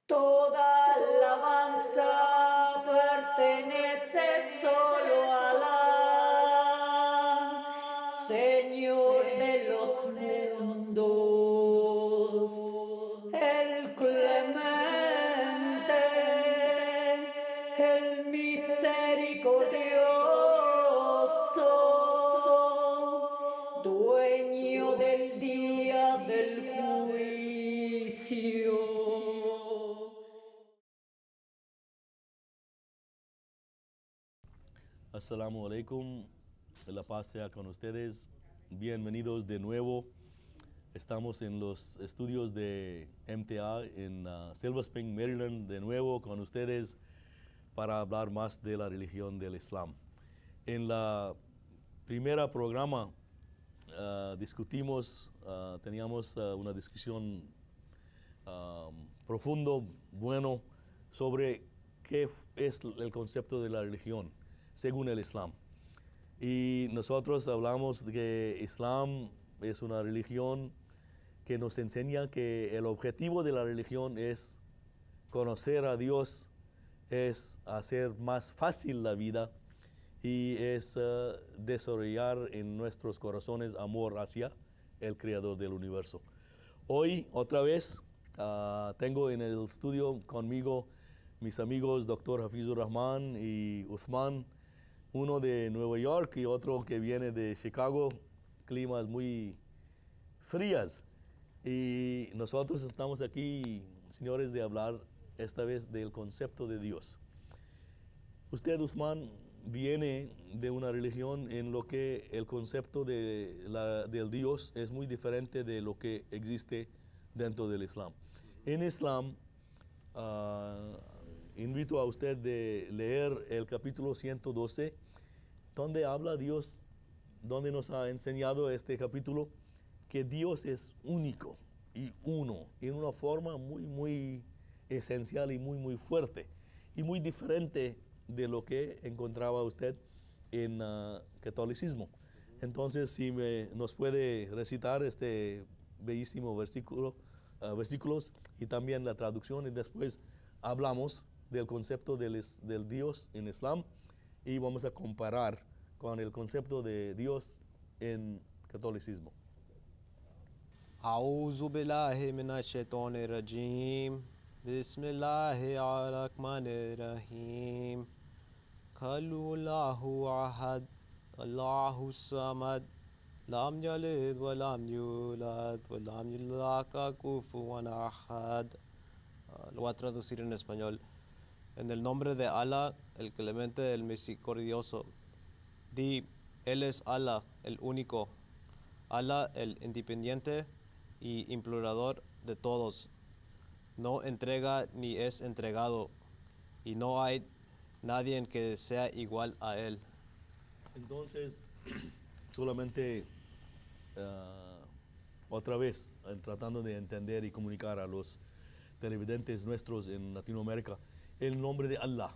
Toda alabanza pertenece solo a Alá, Señor de los mundos, el clemente, el misericordioso, dueño del día del juicio. Assalamu alaikum, la paz sea con ustedes. Bienvenidos de nuevo. Estamos en los estudios de MTA en Silver Spring, Maryland, de nuevo con ustedes para hablar más de la religión del Islam. En la primera programa teníamos una discusión profundo, bueno, sobre qué es el concepto de la religión según el Islam. Y nosotros hablamos de que Islam es una religión que nos enseña que el objetivo de la religión es conocer a Dios, es hacer más fácil la vida y es desarrollar en nuestros corazones amor hacia el Creador del universo. Hoy, otra vez, tengo en el estudio conmigo mis amigos Dr. Hafizur Rahman y Uthman, uno de Nueva York y otro que viene de Chicago, climas muy frías. Y nosotros estamos aquí, señores, de hablar esta vez del concepto de Dios. Usted, Uthman, viene de una religión en lo que el concepto del Dios es muy diferente de lo que existe dentro del Islam. En Islam, uh, invito a usted de leer el capítulo 112, donde habla Dios, donde nos ha enseñado este capítulo, que Dios es único y uno, en una forma muy esencial y muy fuerte, y muy diferente de lo que encontraba usted en catolicismo. Entonces, si nos puede recitar este bellísimo versículos y también la traducción, y después hablamos del concepto del Dios en Islam y vamos a comparar con el concepto de Dios en catolicismo. أعوذ بالله من الشيطان الرجيم بسم الله الرحمن الرحيم قل الله أحد الله الصمد لم يلد ولم يولد ولم يولد له كفوا أحد. Lo voy a traducir en español. En el nombre de Allah, el clemente, el misericordioso. Di, Él es Allah, el único. Allah, el independiente y implorador de todos. No entrega ni es entregado, y no hay nadie en que sea igual a Él. Entonces, solamente otra vez, tratando de entender y comunicar a los televidentes nuestros en Latinoamérica, el nombre de Allah.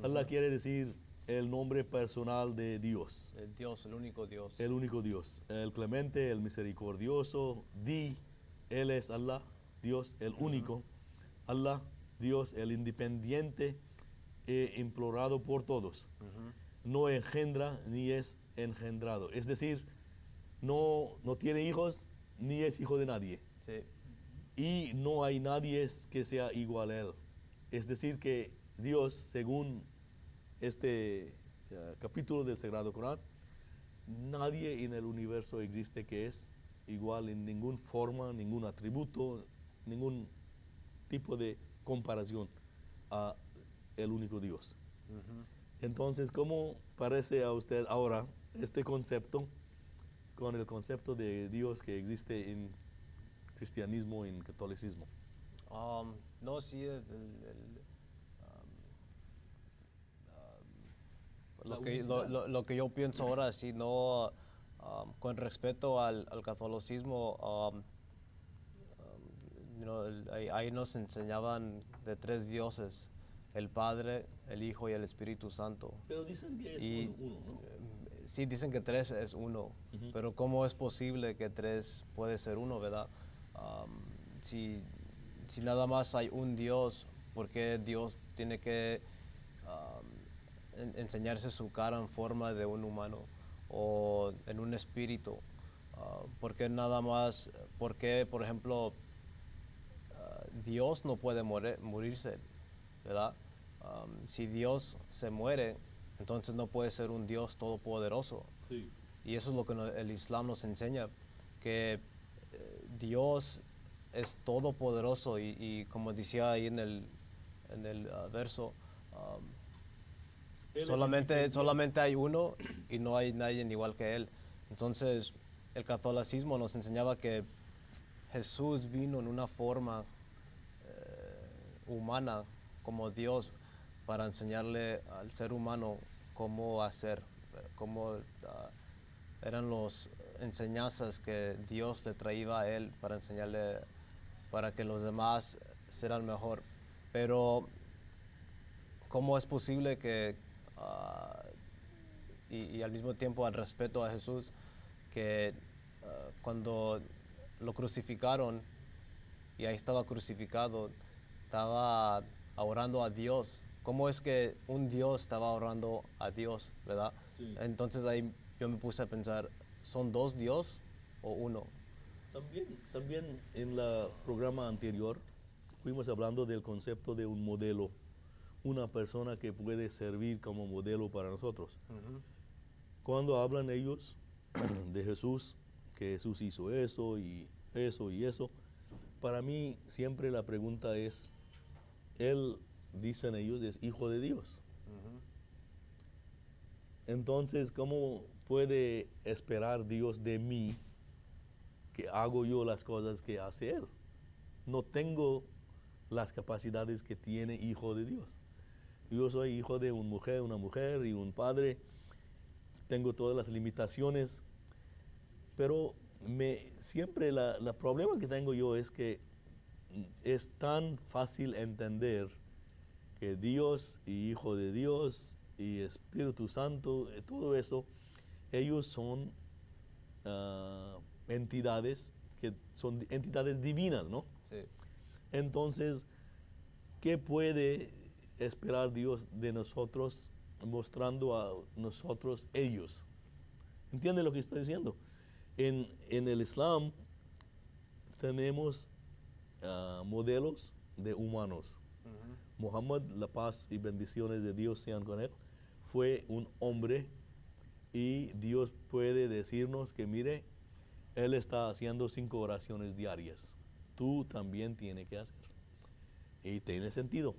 Allah quiere decir el nombre personal de Dios. El Dios, el único Dios. El único Dios, el clemente, el misericordioso. Di, Él es Allah, Dios, el único. Allah, Dios, el independiente e implorado por todos. No engendra ni es engendrado. Es decir, no tiene hijos ni es hijo de nadie. Sí. Y no hay nadie que sea igual a Él. Es decir, que Dios, según este capítulo del Sagrado Corán, nadie en el universo existe que es igual en ninguna forma, ningún atributo, ningún tipo de comparación a el único Dios. Entonces, ¿cómo parece a usted ahora este concepto con el concepto de Dios que existe en cristianismo y en catolicismo? No, sí, lo que yo pienso ahora, sí, no, con respecto al catolicismo, ahí nos enseñaban de tres dioses, el Padre, el Hijo y el Espíritu Santo. Pero dicen que es Y uno, ¿no? sí, dicen que tres es uno, pero ¿cómo es posible que tres puede ser uno, verdad? Si si nada más hay un Dios, ¿por qué Dios tiene que enseñarse su cara en forma de un humano o en un espíritu? ¿Por qué nada más, por qué, por ejemplo, Dios no puede morirse, ¿verdad? Si Dios se muere, entonces no puede ser un Dios todopoderoso. Sí. Y eso es lo que el Islam nos enseña, que Dios es todopoderoso y como decía ahí en el verso, Él es solamente hay uno y no hay nadie igual que Él. Entonces, el catolicismo nos enseñaba que Jesús vino en una forma humana como Dios para enseñarle al ser humano cómo hacer, cómo eran las enseñanzas que Dios le traía a él para enseñarle, para que los demás serán mejor. Pero ¿cómo es posible que, y al mismo tiempo al respeto a Jesús, que cuando lo crucificaron y ahí estaba crucificado, estaba orando a Dios? ¿Cómo es que un Dios estaba orando a Dios, verdad? Sí. Entonces ahí yo me puse a pensar, ¿son dos Dios o uno? También en el programa anterior fuimos hablando del concepto de un modelo, una persona que puede servir como modelo para nosotros. Cuando hablan ellos de Jesús, que Jesús hizo eso y eso y eso, para mí siempre la pregunta es, Él, dicen ellos, es hijo de Dios. Entonces, ¿cómo puede esperar Dios de mí que hago yo las cosas que hace Él? No tengo las capacidades que tiene hijo de Dios. Yo soy hijo de una mujer y un padre. Tengo todas las limitaciones, pero siempre el problema que tengo yo es que es tan fácil entender que Dios y Hijo de Dios y Espíritu Santo, todo eso, ellos son entidades que son entidades divinas, ¿no? Sí. Entonces, ¿qué puede esperar Dios de nosotros mostrando a nosotros ellos? ¿Entienden lo que estoy diciendo? En el Islam tenemos modelos de humanos. Muhammad, la paz y bendiciones de Dios sean con él, fue un hombre y Dios puede decirnos que mire, él está haciendo 5 oraciones diarias. Tú también tienes que hacer. Y tiene sentido.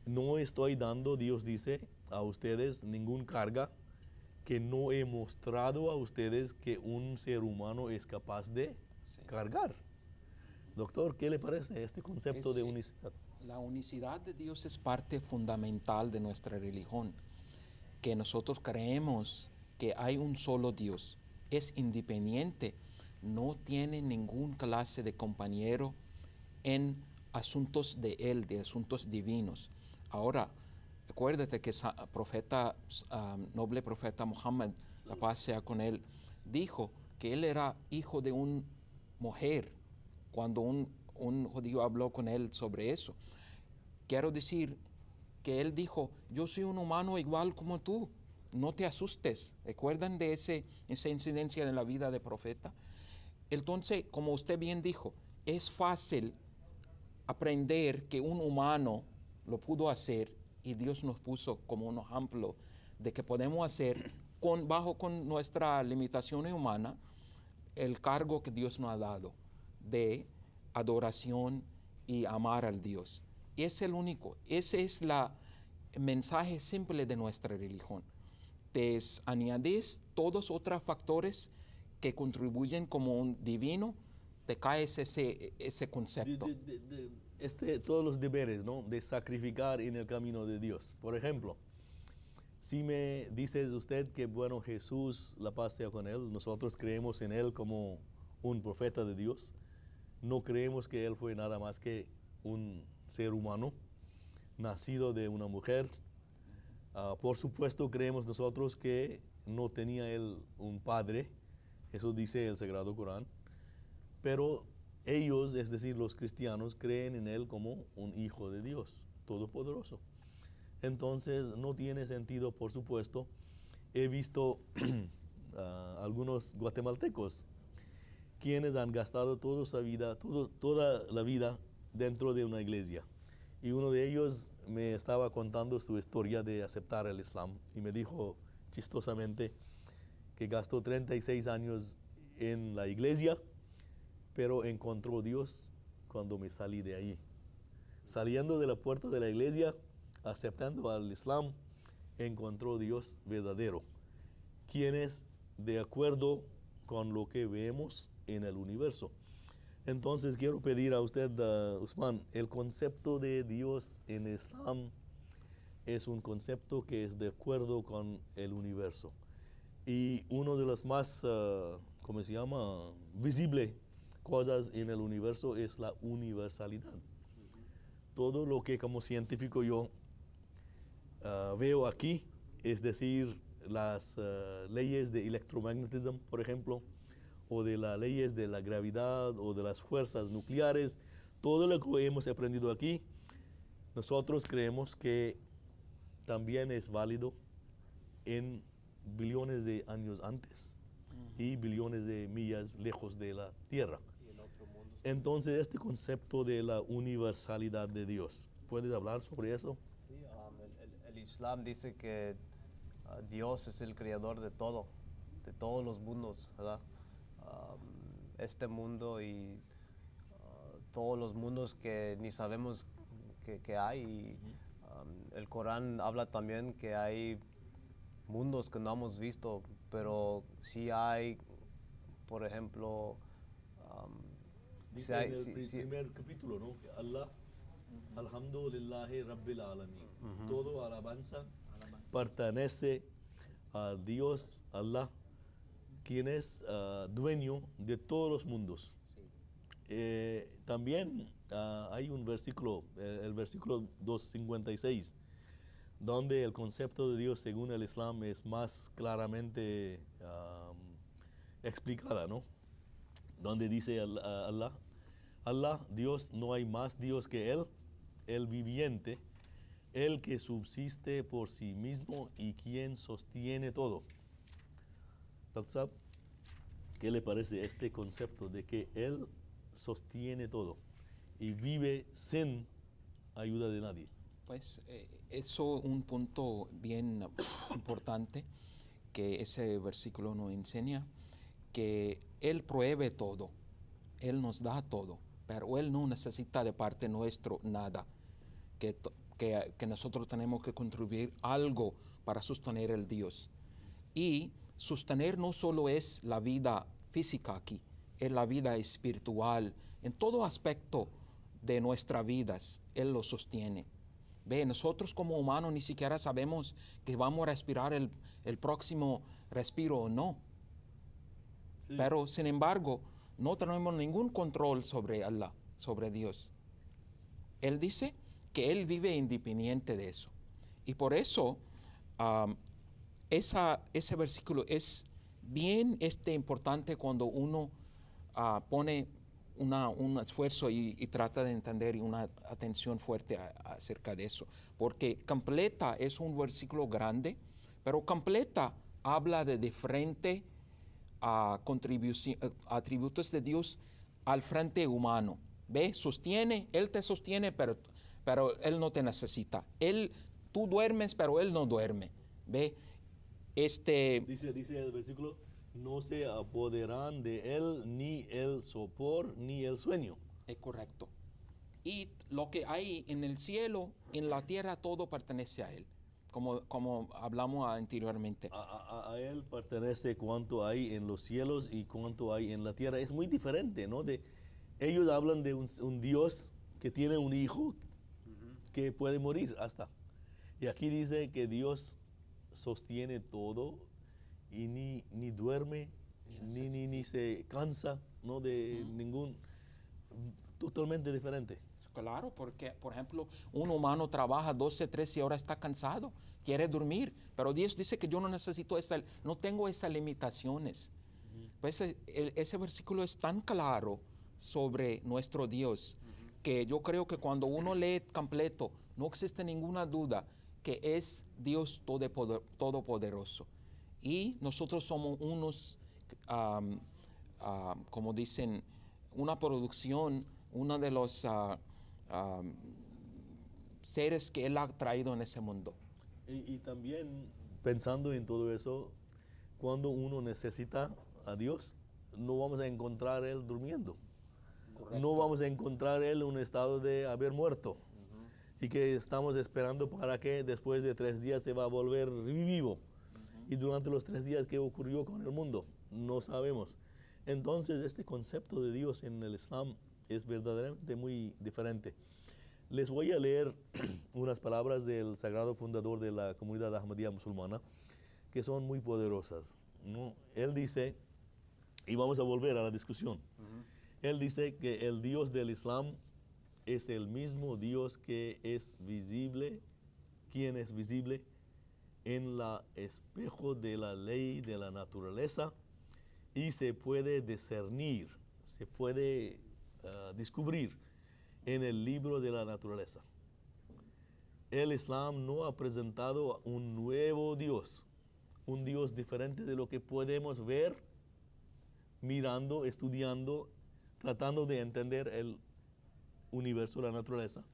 No estoy dando, Dios dice, a ustedes ningún carga que no he mostrado a ustedes que un ser humano es capaz de cargar. Doctor, ¿qué le parece este concepto de unicidad? La unicidad de Dios es parte fundamental de nuestra religión, que nosotros creemos que hay un solo Dios, es independiente, no tiene ninguna clase de compañero en asuntos de Él, de asuntos divinos. Ahora, acuérdate que noble profeta Muhammad, la paz sea con él, dijo que él era hijo de una mujer cuando un judío habló con él sobre eso. Quiero decir que él dijo, yo soy un humano igual como tú, no te asustes. ¿Recuerdan de esa incidencia en la vida del profeta? Entonces, como usted bien dijo, es fácil aprender que un humano lo pudo hacer y Dios nos puso como un ejemplo de que podemos hacer con nuestra limitación humana el cargo que Dios nos ha dado de adoración y amar al Dios. Y es el único, ese es el mensaje simple de nuestra religión. Te añades todos otros factores que contribuyen como un divino, te caes ese concepto. Todos los deberes, ¿no? De sacrificar en el camino de Dios. Por ejemplo, si me dices usted que, bueno, Jesús, la paz sea con él, nosotros creemos en él como un profeta de Dios, no creemos que él fue nada más que un ser humano, nacido de una mujer. Por supuesto, creemos nosotros que no tenía él un padre, eso dice el Sagrado Corán, pero ellos, es decir, los cristianos, creen en Él como un hijo de Dios todopoderoso. Entonces no tiene sentido, por supuesto. He visto algunos guatemaltecos quienes han gastado toda su vida, toda la vida dentro de una iglesia. Y uno de ellos me estaba contando su historia de aceptar el Islam y me dijo chistosamente que gastó 36 años en la iglesia, pero encontró Dios cuando me salí de ahí. Saliendo de la puerta de la iglesia, aceptando al Islam, encontró Dios verdadero, quien es de acuerdo con lo que vemos en el universo. Entonces quiero pedir a usted, Usman, el concepto de Dios en Islam es un concepto que es de acuerdo con el universo. Y uno de los más, ¿cómo se llama?, visible cosas en el universo es la universalidad. Todo lo que como científico yo veo aquí, es decir, las leyes de electromagnetismo, por ejemplo, o de las leyes de la gravedad o de las fuerzas nucleares, todo lo que hemos aprendido aquí, nosotros creemos que también es válido en billones de años antes y billones de millas lejos de la Tierra. Entonces, este concepto de la universalidad de Dios, ¿puedes hablar sobre eso? Sí, el Islam dice que Dios es el creador de todo, de todos los mundos, ¿verdad? Este mundo y todos los mundos que ni sabemos que hay. Y, el Corán habla también que hay mundos que no hemos visto, pero sí hay, por ejemplo, Dice en el primer capítulo, ¿no? Que Allah, alhamdulillahi rabbil alamin. Todo alabanza pertenece a Dios, Allah, quien es dueño de todos los mundos. También hay un versículo, el versículo 256, donde el concepto de Dios según el Islam es más claramente explicada, ¿no? Donde dice Allah, Dios, no hay más Dios que Él, el viviente, el que subsiste por sí mismo y quien sostiene todo. Dr. Saab, ¿qué le parece este concepto de que Él sostiene todo y vive sin ayuda de nadie? Pues eso es un punto bien importante que ese versículo nos enseña, que Él provee todo, Él nos da todo, pero Él no necesita de parte nuestro nada, que nosotros tenemos que contribuir algo para sostener el Dios. Y sostener no solo es la vida física aquí, es la vida espiritual, en todo aspecto de nuestras vidas, Él lo sostiene. Ve, nosotros como humanos ni siquiera sabemos que vamos a respirar el próximo respiro o no. Sí. Pero, sin embargo, no tenemos ningún control sobre Allah, sobre Dios. Él dice que Él vive independiente de eso. Y por eso, ese versículo es bien importante cuando uno pone un esfuerzo y trata de entender y una atención fuerte acerca de eso. Porque completa es un versículo grande, pero completa habla de diferentes atributos de Dios al frente humano. ¿Ve? Sostiene, Él te sostiene, pero Él no te necesita. Tú duermes, pero Él no duerme. ¿Ve? Dice el versículo, no se apoderan de Él ni el sopor ni el sueño. Es correcto. Y lo que hay en el cielo, en la tierra, todo pertenece a Él, como hablamos anteriormente. A Él pertenece cuanto hay en los cielos y cuanto hay en la tierra. Es muy diferente, ¿no? Ellos hablan de un Dios que tiene un hijo que puede morir hasta. Y aquí dice que Dios sostiene todo y ni duerme, ni se cansa, ¿no? De ningún, totalmente diferente. Claro, porque, por ejemplo, un humano trabaja 12, 13 horas, está cansado, quiere dormir, pero Dios dice que yo no necesito no tengo esas limitaciones. Pues ese versículo es tan claro sobre nuestro Dios, que yo creo que cuando uno lee completo, no existe ninguna duda que es Dios todopoderoso. Y nosotros somos unos, como dicen, una producción, uno de los seres que Él ha traído en ese mundo. Y también pensando en todo eso, cuando uno necesita a Dios, no vamos a encontrar a Él durmiendo. No vamos a encontrar a Él en un estado de haber muerto. Y que estamos esperando para que después de 3 días se va a volver vivo. Y durante los 3 días, ¿qué ocurrió con el mundo? No sabemos. Entonces, este concepto de Dios en el Islam es verdaderamente muy diferente. Les voy a leer unas palabras del sagrado fundador de la comunidad Ahmadiyya musulmana que son muy poderosas, ¿no? Él dice, y vamos a volver a la discusión, él dice que el Dios del Islam es el mismo Dios que es visible, quien es visible en el espejo de la ley de la naturaleza y se puede discernir, se puede descubrir en el libro de la naturaleza. El Islam no ha presentado un nuevo Dios, un Dios diferente de lo que podemos ver, mirando, estudiando, tratando de entender el universo, la naturaleza.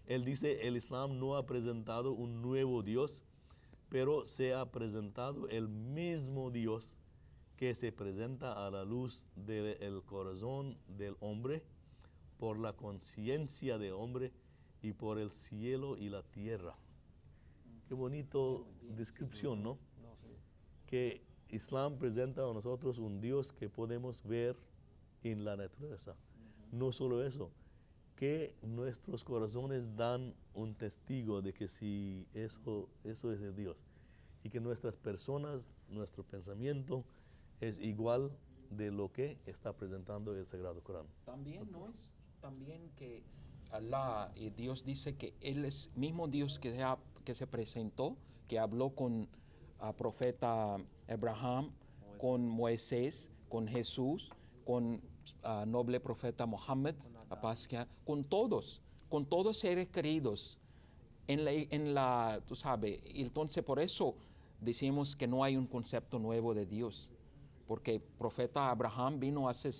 Él dice, el Islam no ha presentado un nuevo Dios, pero se ha presentado el mismo Dios que se presenta a la luz del corazón del hombre, por la conciencia del hombre y por el cielo y la tierra. Qué bonito descripción, ¿no? Que Islam presenta a nosotros un Dios que podemos ver en la naturaleza. No solo eso, que nuestros corazones dan un testigo de que sí, eso es el Dios. Y que nuestras personas, nuestro pensamiento es igual de lo que está presentando el Sagrado Corán. También no es también que Allah y Dios dice que Él es mismo Dios que se presentó, que habló con profeta Abraham, con Moisés, con Jesús, con noble profeta Mohammed, la paz que con todos seres queridos tú sabes, y entonces por eso decimos que no hay un concepto nuevo de Dios, porque profeta Abraham vino hace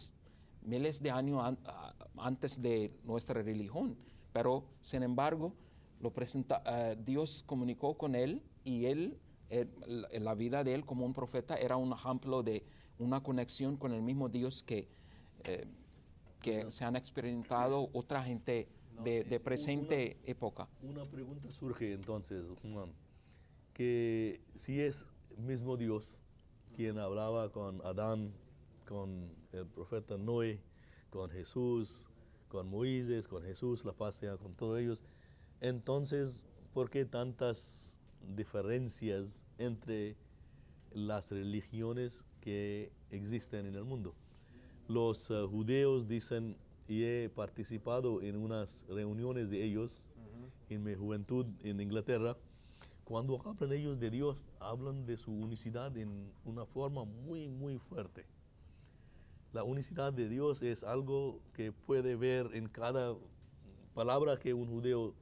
miles de años antes de nuestra religión, pero sin embargo Dios comunicó con él y la vida de él como un profeta era un ejemplo de una conexión con el mismo Dios que se han experimentado otra gente de presente época. Una pregunta surge entonces, Juan, que si es mismo Dios quien hablaba con Adán, con el profeta Noé, con Jesús, con Moisés, con Jesús, la paz sea con todos ellos, entonces, ¿por qué tantas diferencias entre las religiones que existen en el mundo? Los judeos dicen, y he participado en unas reuniones de ellos en mi juventud en Inglaterra, cuando hablan ellos de Dios, hablan de su unicidad en una forma muy, muy fuerte. La unicidad de Dios es algo que puede ver en cada palabra que un judeo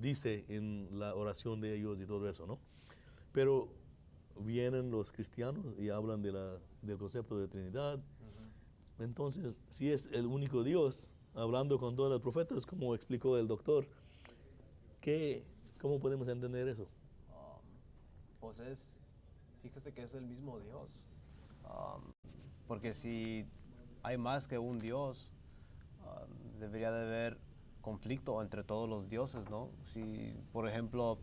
dice en la oración de ellos y todo eso, ¿no? Pero vienen los cristianos y hablan del concepto de Trinidad. Entonces, si es el único Dios, hablando con todos los profetas, como explicó el doctor, ¿cómo podemos entender eso? Pues fíjese que es el mismo Dios. Porque si hay más que un Dios, debería de haber conflicto entre todos los dioses, ¿no? Si, por ejemplo,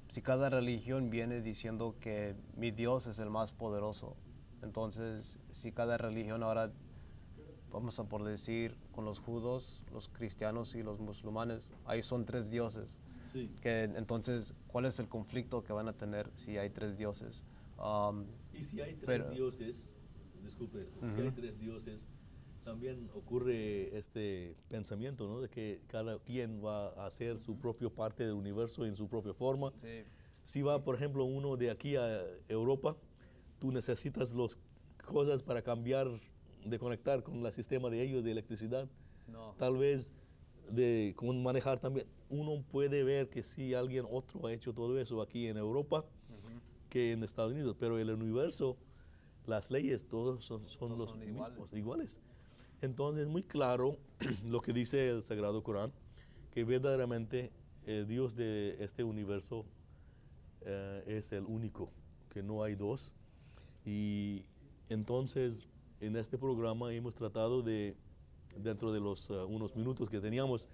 si cada religión viene diciendo que mi Dios es el más poderoso, entonces si cada religión ahora, vamos a por decir, con los judíos, los cristianos y los musulmanes, ahí son 3 dioses. Sí. Que, entonces, ¿cuál es el conflicto que van a tener si hay 3 dioses? Y si hay 3 dioses, disculpe, si hay 3 dioses, también ocurre este pensamiento, ¿no? De que cada quien va a hacer su propia parte del universo en su propia forma. Sí. Si va, por ejemplo, uno de aquí a Europa, tú necesitas las cosas para cambiar de conectar con el sistema de ellos de electricidad. No. Tal vez con manejar también. Uno puede ver que sí alguien otro ha hecho todo eso aquí en Europa que en Estados Unidos, pero en el universo las leyes todos son los son mismos, iguales. Entonces es muy claro lo que dice el Sagrado Corán, que verdaderamente el Dios de este universo es el único, que no hay dos. Y entonces en este programa hemos tratado de, dentro de los unos minutos que teníamos,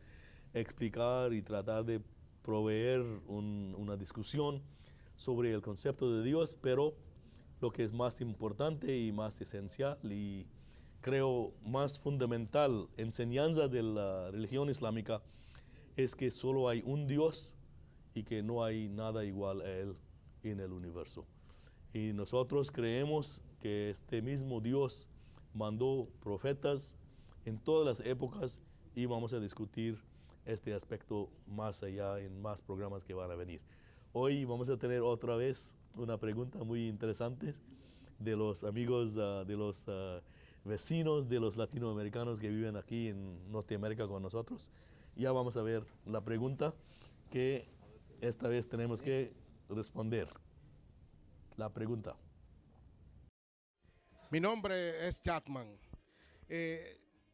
explicar y tratar de proveer una discusión sobre el concepto de Dios, pero lo que es más importante y más esencial y creo más fundamental enseñanza de la religión islámica es que solo hay un Dios y que no hay nada igual a Él en el universo. Y nosotros creemos que este mismo Dios mandó profetas en todas las épocas y vamos a discutir este aspecto más allá en más programas que van a venir. Hoy vamos a tener otra vez una pregunta muy interesante de los amigos, de los vecinos de los latinoamericanos que viven aquí en Norteamérica con nosotros. Ya vamos a ver la pregunta que esta vez tenemos que responder. La pregunta. Mi nombre es Chatman.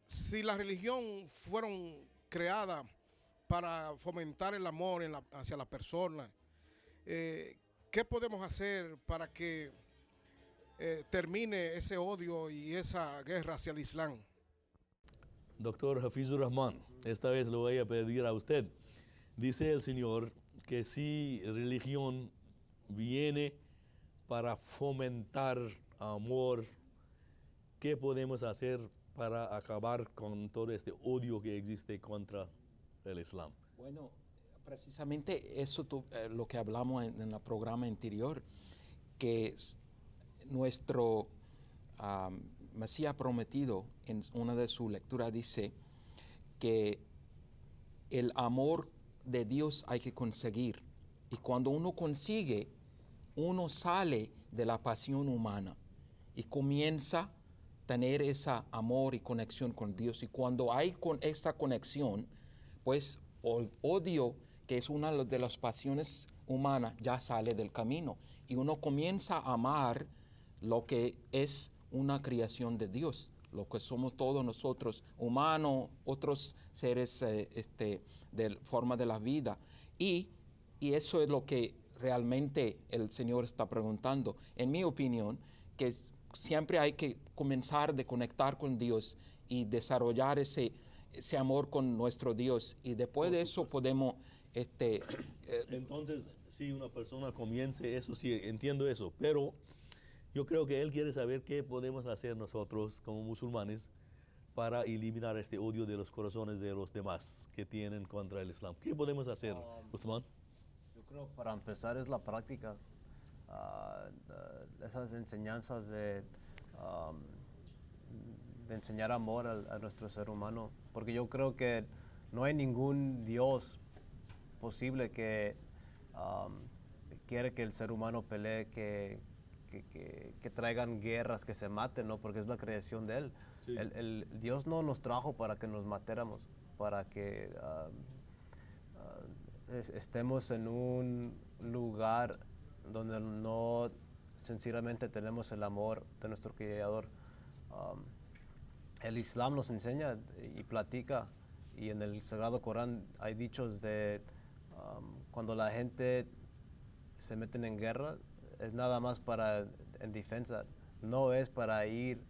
Si la religión fueron creadas para fomentar el amor hacia la persona, ¿qué podemos hacer para que termine ese odio y esa guerra hacia el Islam? Doctor Hafizur Rahman, esta vez lo voy a pedir a usted. Dice el Señor que si religión viene para fomentar amor, ¿qué podemos hacer para acabar con todo este odio que existe contra el Islam? Bueno, precisamente eso lo que hablamos en el programa anterior, que nuestro Mesías prometido en una de sus lecturas dice que el amor de Dios hay que conseguir, y cuando uno consigue, uno sale de la pasión humana y comienza a tener ese amor y conexión con Dios. Y cuando hay con esta conexión, pues el odio, que es una de las pasiones humanas, ya sale del camino. Y uno comienza a amar lo que es una creación de Dios, lo que somos todos nosotros, humanos, otros seres de forma de la vida. Y eso es lo que realmente el Señor está preguntando. En mi opinión, que siempre hay que comenzar de conectar con Dios y desarrollar ese amor con nuestro Dios, y después de eso podemos entonces, si una persona comience eso, sí, entiendo eso, pero yo creo que él quiere saber qué podemos hacer nosotros como musulmanes para eliminar este odio de los corazones de los demás que tienen contra el Islam. ¿Qué podemos hacer, Uthman? Yo creo para empezar es la práctica, esas enseñanzas de enseñar amor a nuestro ser humano, porque yo creo que no hay ningún Dios posible que quiere que el ser humano pelee, que traigan guerras, que se maten, ¿no? Porque es la creación de Él. Sí. El Dios no nos trajo para que nos matáramos, para que estemos en un lugar donde no sencillamente tenemos el amor de nuestro Creador. El Islam nos enseña y platica, y en el Sagrado Corán hay dichos de cuando la gente se meten en guerra, es nada más en defensa, no es para ir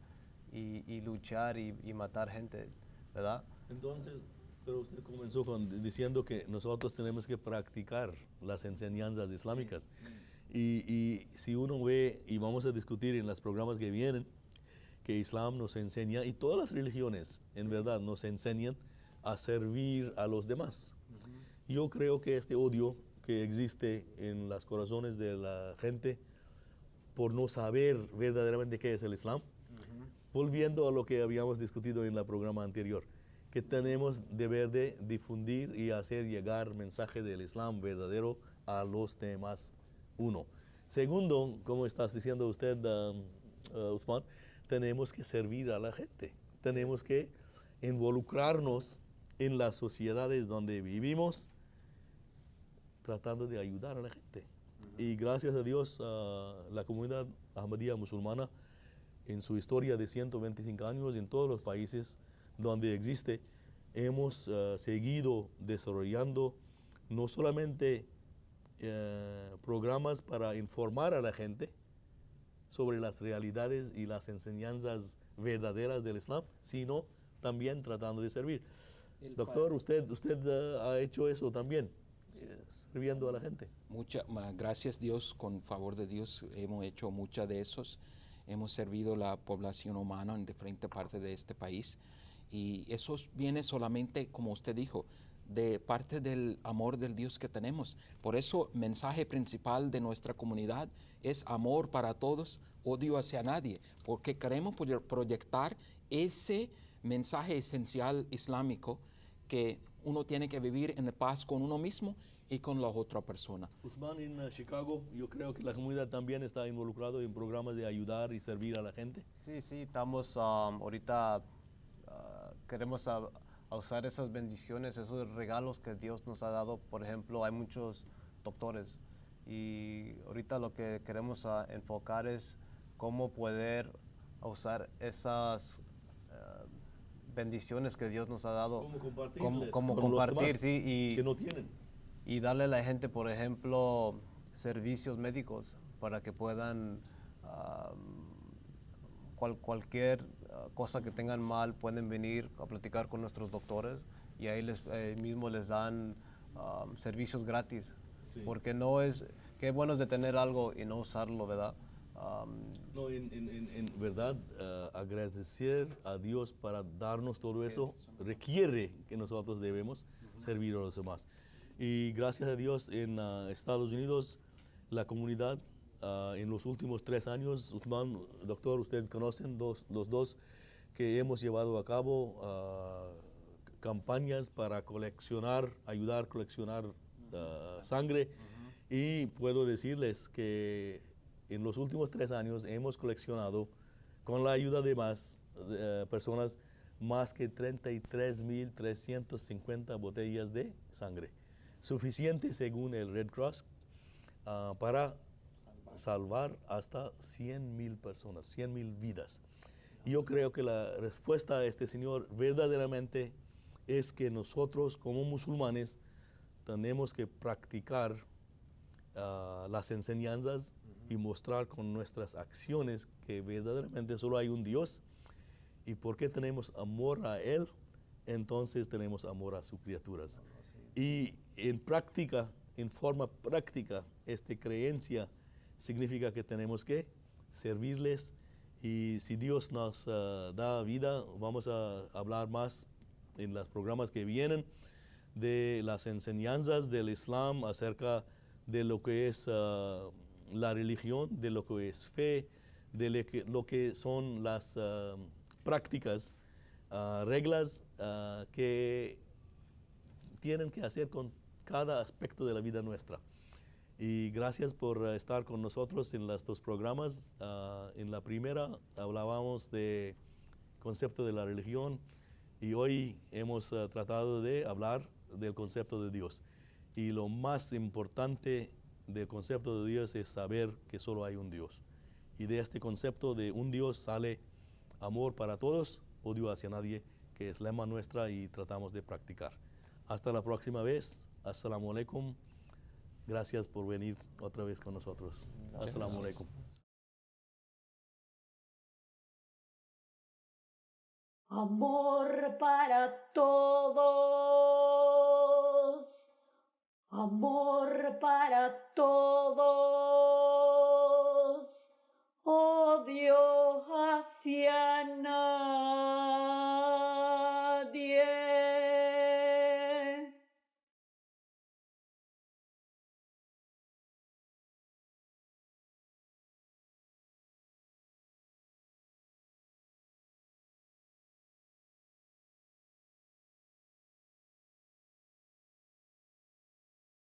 y luchar y matar gente, ¿verdad? Entonces, pero usted comenzó diciendo que nosotros tenemos que practicar las enseñanzas islámicas. Y si uno ve, y vamos a discutir en los programas que vienen, que Islam nos enseña, y todas las religiones en verdad nos enseñan a servir a los demás. Yo creo que este odio que existe en los corazones de la gente por no saber verdaderamente qué es el Islam, volviendo a lo que habíamos discutido en el programa anterior, que tenemos deber de difundir y hacer llegar mensaje del Islam verdadero a los demás, uno. Segundo, como estás diciendo usted, Uthman, tenemos que servir a la gente. Tenemos que involucrarnos en las sociedades donde vivimos, tratando de ayudar a la gente. Y gracias a Dios, la comunidad ahmadía musulmana, en su historia de 125 años, en todos los países donde existe, hemos seguido desarrollando no solamente programas para informar a la gente sobre las realidades y las enseñanzas verdaderas del Islam, sino también tratando de servir. Doctor, usted ha hecho eso también, sirviendo a la gente. Gracias Dios, con favor de Dios, hemos hecho muchas de esos. Hemos servido la población humana en diferentes partes de este país. Y eso viene solamente, como usted dijo, de parte del amor del Dios que tenemos. Por eso, mensaje principal de nuestra comunidad es amor para todos, odio hacia nadie, porque queremos proyectar ese mensaje esencial islámico que uno tiene que vivir en paz con uno mismo y con la otra persona. Usman, en Chicago, yo creo que la comunidad también está involucrado en programas de ayudar y servir a la gente. Sí, estamos ahorita, queremos a usar esas bendiciones, esos regalos que Dios nos ha dado. Por ejemplo, hay muchos doctores y ahorita lo que queremos enfocar es cómo poder usar esas bendiciones que Dios nos ha dado. Cómo compartirles cómo con los compartir, demás sí, que no tienen. y darle a la gente, por ejemplo, servicios médicos para que puedan, cualquier cosa que tengan mal, pueden venir a platicar con nuestros doctores y ahí mismo les dan servicios gratis. Sí. Porque no es, qué bueno es de tener algo y no usarlo, ¿verdad? No, en verdad, agradecer a Dios para darnos todo eso requiere que nosotros debemos servir a los demás. Y gracias a Dios en Estados Unidos, la comunidad en los últimos 3 años, Usman, doctor, ustedes conocen los dos que hemos llevado a cabo campañas para ayudar a coleccionar sangre. Y puedo decirles que en los últimos 3 años hemos coleccionado, con la ayuda de más personas, más que 33.350 botellas de sangre. Suficiente, según el Red Cross, para salvar hasta 100,000 personas, 100,000 vidas. Y yo creo que la respuesta a este Señor verdaderamente es que nosotros como musulmanes tenemos que practicar las enseñanzas y mostrar con nuestras acciones que verdaderamente solo hay un Dios, y porque tenemos amor a Él, entonces tenemos amor a sus criaturas. Y en práctica, en forma práctica, esta creencia significa que tenemos que servirles, y si Dios nos da vida, vamos a hablar más en los programas que vienen de las enseñanzas del Islam acerca de lo que es la religión, de lo que es fe, de lo que son las prácticas, reglas que tienen que hacer con cada aspecto de la vida nuestra. Y gracias por estar con nosotros en los 2 programas. En la primera hablábamos del concepto de la religión, y hoy hemos tratado de hablar del concepto de Dios. Y lo más importante del concepto de Dios es saber que solo hay un Dios. Y de este concepto de un Dios sale amor para todos, odio hacia nadie, que es lema nuestra y tratamos de practicar. Hasta la próxima vez. Assalamu alaikum. Gracias por venir otra vez con nosotros. Assalamu alaikum. Amor para todos, amor para todos, oh Dios.